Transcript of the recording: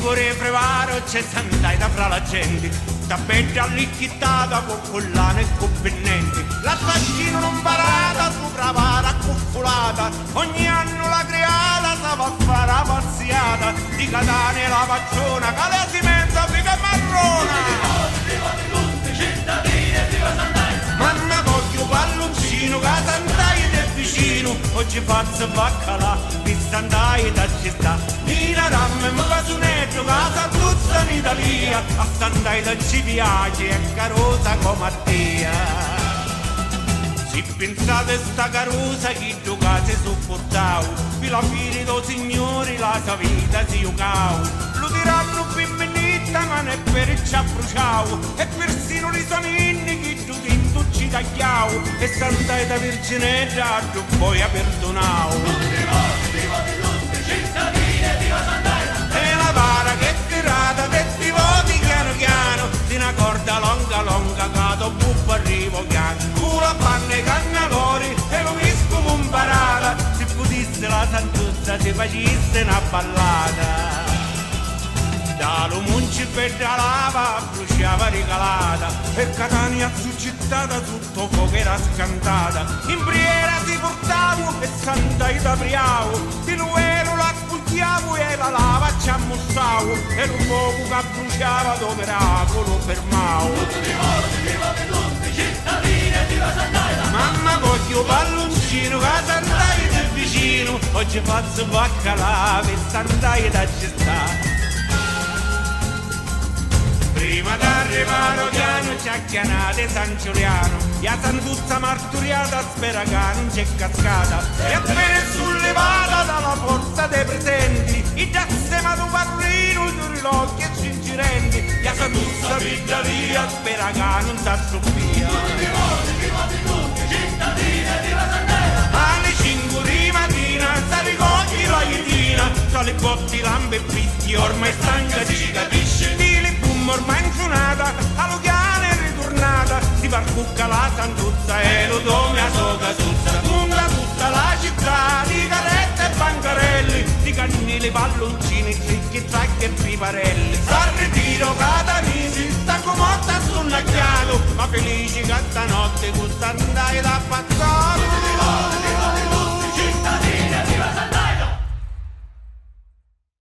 Cingore frevaro c'è sandaita fra la gente, tappetta allicchittata con collane e con pennenti, la fascino non parata sopra vara cuffolata, ogni anno la creata sa va a fare la pazziata, di Catania la facciona, calesimento figa marrona. Mamma voglio palloncino, che sandaia del vicino, oggi faccio baccalà, mi sandaia da città, Nina Ramme mi fa sunetto, che Santuzza in Italia, a sandaia ci piace, è carosa come a te. Se pensate sta carosa chi giocate sopportau, vi la fine do signori la sua vita si giocau, lo diranno femminita ma ne per il ciappruciau, e persino li soninni chi tu tinto ci tagliau, e santai da virginetta tu poi ha perdonau. E la vara che tirata te ti voti piano piano, di una corda longa longa cato buffa arrivo piano, culo panne cannalori e lo visco un parata, se potesse la Santuzza si facesse una ballata. Dallo munci per la lava bruciava ricalata, e Catania suscittata sotto fuoco era scantata, in briera si portavo e santai da priavo, di nuero la accultiavo e la lava ci ammussavo, e lo fuoco che bruciava dove miracolo fermavo. Mamma voglio palloncino, che santai del vicino, oggi faccio baccalà per santai da città. Prima d'arrivare piano ciacchianate San Giuliano, la Santuzza marturiata spera che non c'è cascata, e appena sollevata dalla forza dei presenti, i dassemato parrino sugli occhi e cingirenti, la Santuzza piglia via spera che non s'assobbia. Alle 5 di mattina sta ricogli la ietina, tra le botti, lampe e fischi, ormai stanca ci capisce, ormai insunata, all'Ucchiane è ritornata, si parcucca la Santuzza e lo dome a sua casuzza, lunga tutta la città, di carette e bancarelli, di cannili, palloncini, zicchi, zacchi e piparelli. Al ritiro Catanisi, stanco morta sonnacchiato, ma felici che stanotte con sandaia da passato.